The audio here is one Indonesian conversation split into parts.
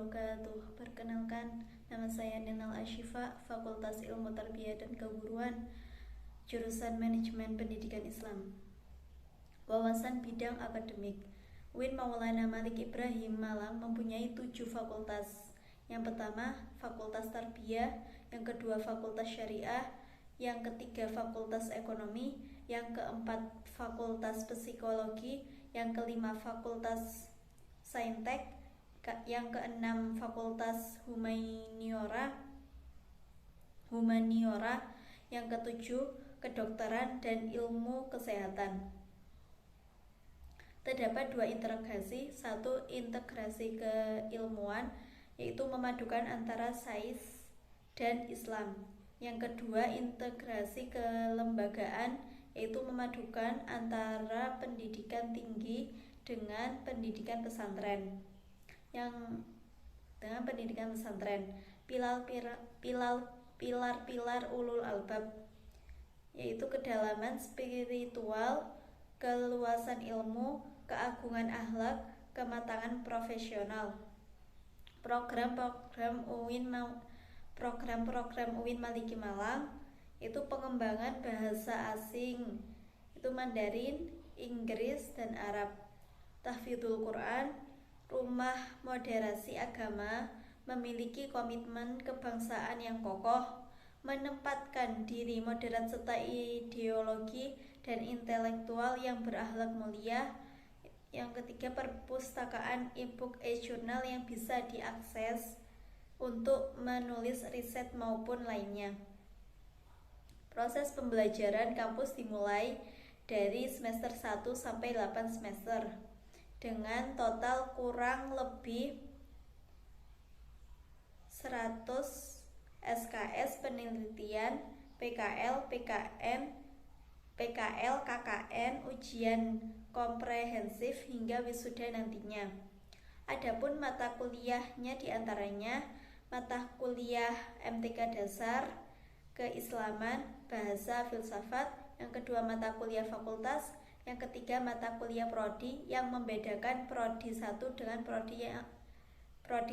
wabarakatuh. Perkenalkan, nama saya Ninal Ashifa, Fakultas Ilmu Tarbiyah dan Keguruan, jurusan Manajemen Pendidikan Islam. Wawasan bidang akademik. UIN Maulana Malik Ibrahim Malang mempunyai 7 fakultas. Yang pertama, Fakultas Tarbiyah, yang kedua Fakultas Syariah, yang ketiga Fakultas Ekonomi, yang keempat Fakultas Psikologi, yang kelima Fakultas Saintek, yang keenam Fakultas Humaniora, yang ketujuh Kedokteran dan Ilmu Kesehatan. Terdapat 2 integrasi, satu integrasi keilmuan, yaitu memadukan antara sains dan Islam. Yang kedua integrasi kelembagaan, yaitu memadukan antara pendidikan tinggi dengan pendidikan pesantren. Pilar-pilar ulul albab, yaitu kedalaman spiritual, keluasan ilmu, keagungan akhlak, kematangan profesional. Program-program UIN Maliki Malang itu pengembangan bahasa asing, itu Mandarin, Inggris, dan Arab. Tahfidzul Quran, Rumah Moderasi Agama, memiliki komitmen kebangsaan yang kokoh, menempatkan diri moderat serta ideologi dan intelektual yang berakhlak mulia. Yang ketiga, perpustakaan e-book e-jurnal yang bisa diakses untuk menulis riset maupun lainnya. Proses pembelajaran kampus dimulai dari semester 1 sampai 8 semester dengan total kurang lebih 100 SKS penelitian, PKL, PKM, PKL, KKN, ujian komprehensif hingga wisuda nantinya. Adapun mata kuliahnya diantaranya mata kuliah MTK Dasar, Keislaman, Bahasa, Filsafat, yang kedua mata kuliah fakultas, yang ketiga mata kuliah prodi yang membedakan prodi 1 dengan prodi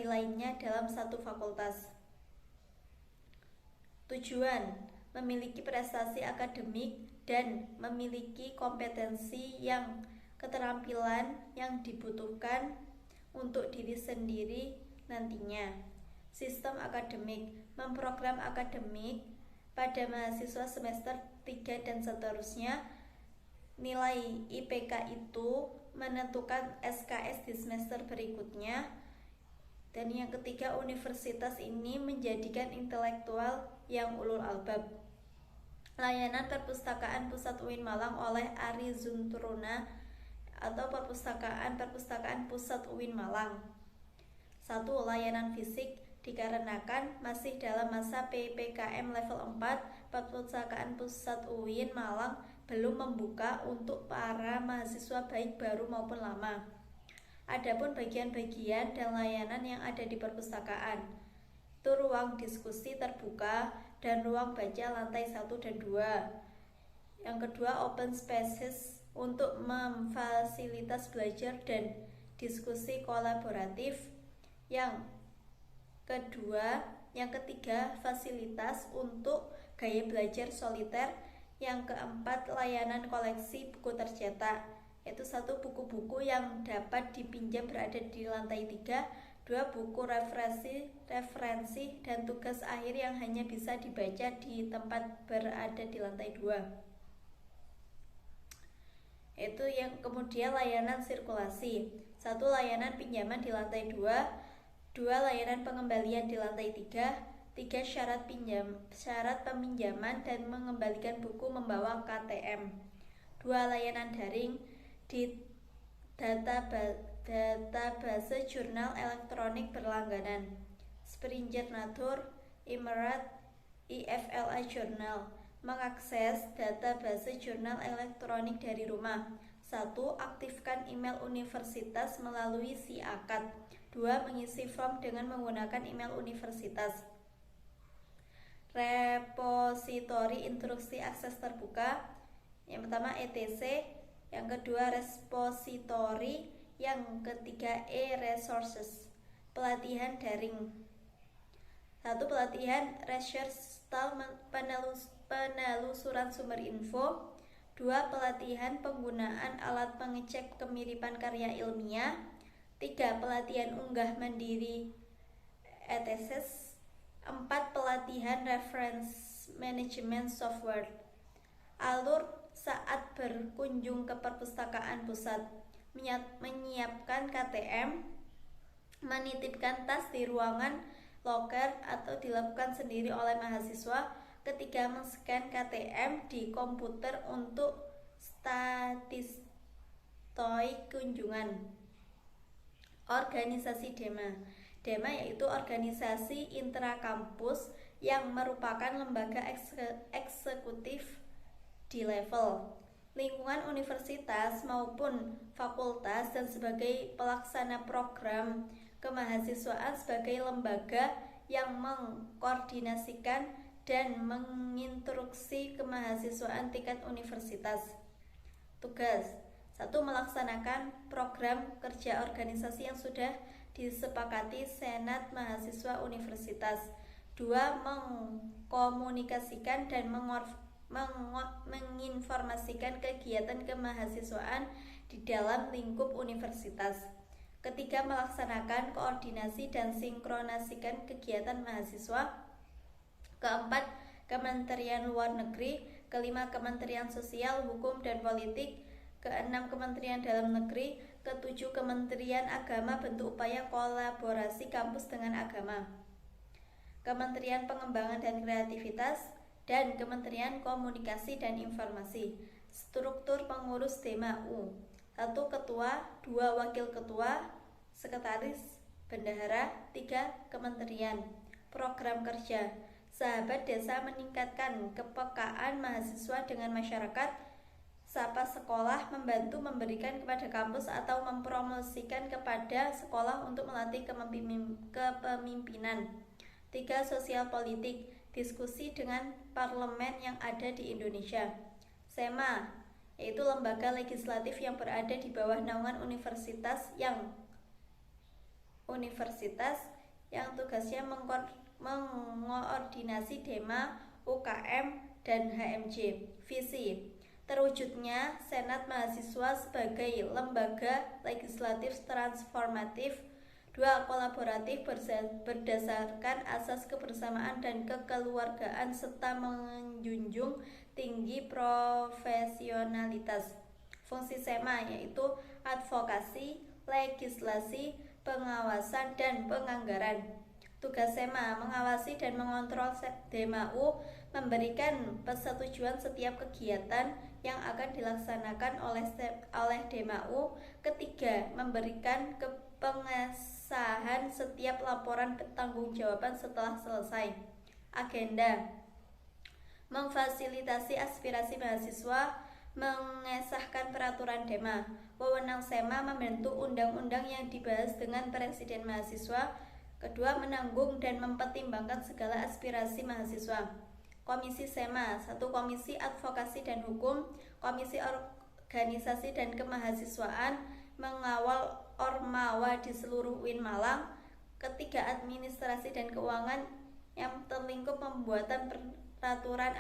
lainnya dalam satu fakultas. Tujuan: memiliki prestasi akademik dan memiliki kompetensi yang keterampilan yang dibutuhkan untuk diri sendiri nantinya. Sistem akademik: memprogram akademik pada mahasiswa semester 3 dan seterusnya. Nilai IPK itu menentukan SKS di semester berikutnya. Dan yang ketiga, universitas ini menjadikan intelektual yang ulul albab. Layanan perpustakaan pusat UIN Malang oleh Ari Zunturuna atau perpustakaan pusat UIN Malang. 1. Layanan fisik, dikarenakan masih dalam masa PPKM level 4, perpustakaan pusat UIN Malang belum membuka untuk para mahasiswa baik baru maupun lama. Adapun bagian-bagian dan layanan yang ada di perpustakaan, itu ruang diskusi terbuka dan ruang baca lantai 1 dan 2. Yang kedua, open spaces untuk memfasilitas belajar dan diskusi kolaboratif. Yang ketiga, fasilitas untuk gaya belajar soliter. Yang keempat, layanan koleksi buku tercetak, yaitu 1 buku-buku yang dapat dipinjam berada di lantai 3, 2 buku referensi dan tugas akhir yang hanya bisa dibaca di tempat berada di lantai 2. Itu yang kemudian layanan sirkulasi, 1 layanan pinjaman di lantai 2, 2 layanan pengembalian di lantai 3, 3 syarat peminjaman dan mengembalikan buku membawa KTM, 2 layanan daring di database jurnal elektronik berlangganan, Springer Nature, Emerald, IFLA Journal. Mengakses database jurnal elektronik dari rumah. 1. Aktifkan email universitas melalui SIAKAD. 2. Mengisi form dengan menggunakan email universitas. Repositori instruksi akses terbuka, yang pertama ETC, yang kedua repositori, yang ketiga e-resources. pelatihan daring. 1. Pelatihan research penelusuran sumber info. 2. Pelatihan penggunaan alat pengecek kemiripan karya ilmiah. 3. Pelatihan unggah mandiri ETSS. 4. Pelatihan reference management software. Alur saat berkunjung ke perpustakaan pusat: menyiapkan KTM, menitipkan tas di ruangan loker atau dilakukan sendiri oleh mahasiswa. Ketiga, men-scan KTM di komputer untuk statistik kunjungan. Organisasi DEMA. DEMA yaitu organisasi intrakampus yang merupakan lembaga eksekutif di level lingkungan universitas maupun fakultas dan sebagai pelaksana program kemahasiswaan sebagai lembaga yang mengkoordinasikan dan menginstruksi kemahasiswaan tingkat universitas. Tugas: 1. Melaksanakan program kerja organisasi yang sudah disepakati Senat Mahasiswa Universitas. 2. Mengkomunikasikan dan menginformasikan kegiatan kemahasiswaan di dalam lingkup universitas. Ketiga, melaksanakan koordinasi dan sinkronasikan kegiatan mahasiswa. Keempat, Kementerian Luar Negeri. Kelima, Kementerian Sosial, Hukum, dan Politik. Keenam, Kementerian Dalam Negeri. Ketujuh, Kementerian Agama, bentuk upaya kolaborasi kampus dengan agama. Kementerian Pengembangan dan Kreativitas dan Kementerian Komunikasi dan Informasi. Struktur pengurus DEMA U: 1. Ketua, 2. Wakil Ketua, Sekretaris, Bendahara. 3. Kementerian. Program kerja: Sahabat Desa meningkatkan kepekaan mahasiswa dengan masyarakat. Sapa Sekolah membantu memberikan kepada kampus atau mempromosikan kepada sekolah untuk melatih kepemimpinan. 3. Sosial politik: diskusi dengan parlemen yang ada di Indonesia. SEMA yaitu lembaga legislatif yang berada di bawah naungan universitas yang tugasnya mengoordinasi DEMA, UKM, dan HMJ. Visi: terwujudnya Senat Mahasiswa sebagai lembaga legislatif transformatif. 2. Kolaboratif berdasarkan asas kebersamaan dan kekeluargaan serta menjunjung tinggi profesionalitas. Fungsi SEMA yaitu advokasi, legislasi, pengawasan, dan penganggaran. Tugas SEMA: mengawasi dan mengontrol DEMA U, memberikan persetujuan setiap kegiatan yang akan dilaksanakan oleh DEMA U. Ketiga, memberikan pengesahan setiap laporan pertanggungjawaban setelah selesai. Agenda: memfasilitasi aspirasi mahasiswa, mengesahkan peraturan DEMA. Wewenang SEMA: membentuk undang-undang yang dibahas dengan presiden mahasiswa. Kedua, menanggung dan mempertimbangkan segala aspirasi mahasiswa. Komisi SEMA: 1. Komisi Advokasi dan Hukum. Komisi Organisasi dan Kemahasiswaan, mengawal ormawa di seluruh UIN Malang. Ketiga, Administrasi dan Keuangan yang terlingkup pembuatan peraturan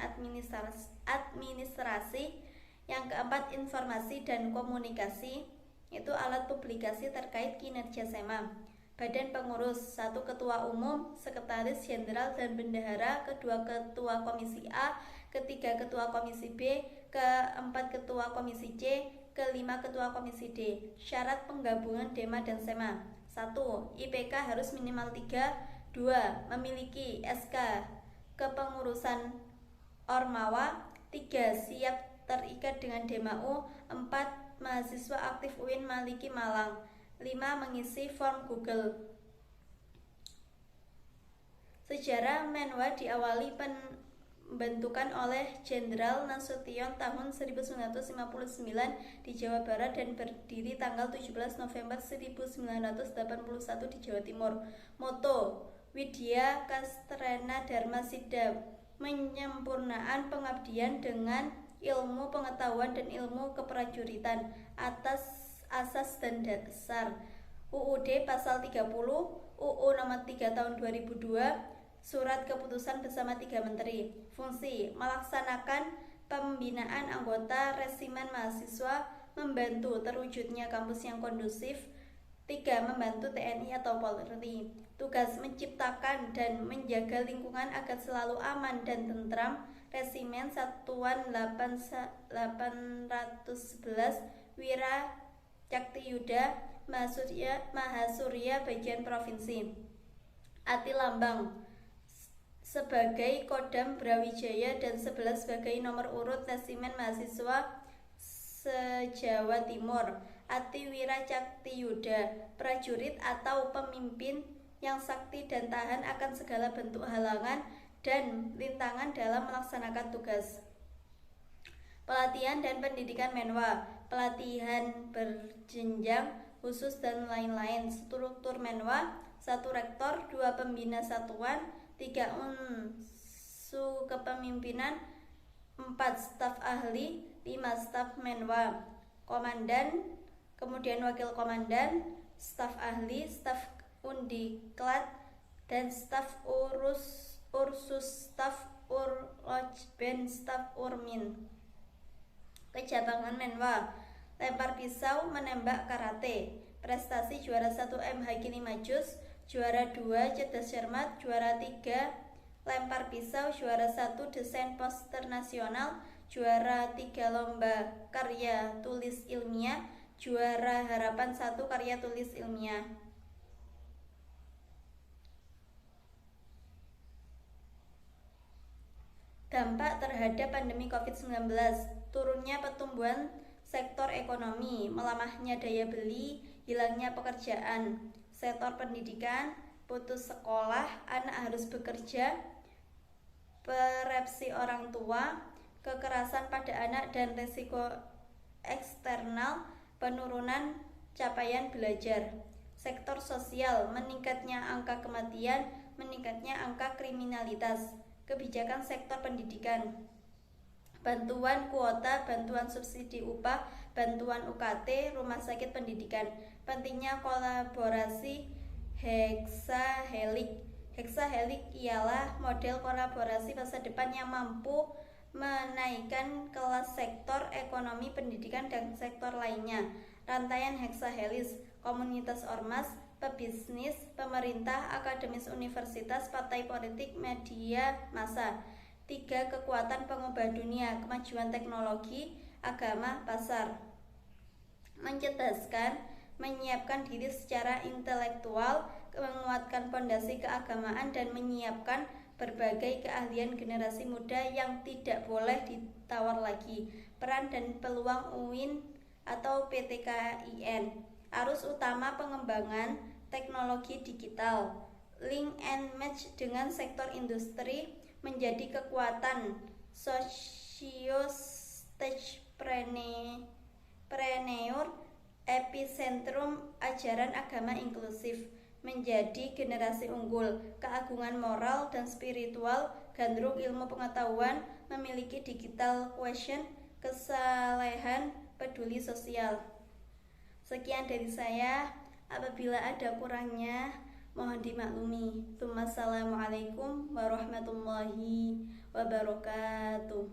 administrasi. Yang keempat, Informasi dan Komunikasi, yaitu alat publikasi terkait kinerja SEMA. Badan pengurus: 1. Ketua Umum, Sekretaris Jenderal, dan Bendahara. Kedua, Ketua Komisi A. Ketiga, Ketua Komisi B. Keempat, Ketua Komisi C. Kelima, Ketua Komisi D. Syarat penggabungan DEMA dan SEMA: 1. IPK harus minimal 3. 2. Memiliki SK kepengurusan Ormawa. 3. Siap terikat dengan DEMA U. 4. Mahasiswa aktif UIN Maliki Malang. 5. Mengisi form Google. Sejarah Menwa diawali pembentukan oleh Jenderal Nasution tahun 1959 di Jawa Barat dan berdiri tanggal 17 November 1981 di Jawa Timur. Moto: Widya Kastrena Dharma Siddha, menyempurnaan pengabdian dengan ilmu pengetahuan dan ilmu keprajuritan atas asas dan dasar. UUD pasal 30, UU Nomor 3 Tahun 2002, Surat Keputusan bersama 3 Menteri. Fungsi: melaksanakan pembinaan anggota resimen mahasiswa, membantu terwujudnya kampus yang kondusif. 3. Membantu TNI atau Polri. Tugas: menciptakan dan menjaga lingkungan agar selalu aman dan tentram. Resimen Satuan 811 Wira Caktiyuda Mahasurya bagian provinsi. Arti lambang: sebagai Kodam Brawijaya dan 11 sebagai nomor urut resimen mahasiswa se-Jawa Timur. Arti Wira Caktiyuda: prajurit atau pemimpin yang sakti dan tahan akan segala bentuk halangan dan rintangan dalam melaksanakan tugas. Pelatihan dan pendidikan Menwa: pelatihan berjenjang khusus dan lain-lain. Struktur Menwa: 1. Rektor, 2. Pembina satuan, 3. Unsu kepemimpinan, 4. Staf ahli, 5. Staf Menwa. Komandan, kemudian wakil komandan, staf ahli, staf undiklat, dan staf ursus, staf urlojben, staf urmin. Kejabangan Menwa: lempar pisau, menembak, karate. Prestasi: juara 1 M. Hakini Majus, juara 2 cerdas cermat, juara 3 lempar pisau, juara 1 desain poster nasional, juara 3 lomba karya tulis ilmiah, juara harapan 1 karya tulis ilmiah. Dampak terhadap pandemi COVID-19: turunnya pertumbuhan sektor ekonomi, melamahnya daya beli, hilangnya pekerjaan. Sektor pendidikan: putus sekolah, anak harus bekerja, persepsi orang tua, kekerasan pada anak dan risiko eksternal, penurunan capaian belajar. Sektor sosial: meningkatnya angka kematian, meningkatnya angka kriminalitas. Kebijakan sektor pendidikan: bantuan kuota, bantuan subsidi upah, bantuan UKT, rumah sakit pendidikan. Pentingnya kolaborasi heksahelik. Heksahelik ialah model kolaborasi masa depan yang mampu menaikkan kelas sektor ekonomi, pendidikan, dan sektor lainnya. Rantaian heksahelis: komunitas ormas, pebisnis, pemerintah, akademis universitas, partai politik, media massa. 3. Kekuatan pengubah dunia, kemajuan teknologi, agama, pasar. Mencerdaskan, menyiapkan diri secara intelektual, menguatkan fondasi keagamaan, dan menyiapkan berbagai keahlian generasi muda yang tidak boleh ditawar lagi. Peran dan peluang UIN atau PTKIN. Arus utama pengembangan teknologi digital, link and match dengan sektor industri, menjadi kekuatan socio-stagepreneur, epicentrum ajaran agama inklusif, menjadi generasi unggul, keagungan moral dan spiritual, gandrung ilmu pengetahuan, memiliki digital quotient, kesalehan, peduli sosial. Sekian dari saya. Apabila ada kurangnya, mohon dimaklumi. Wassalamualaikum warahmatullahi wabarakatuh.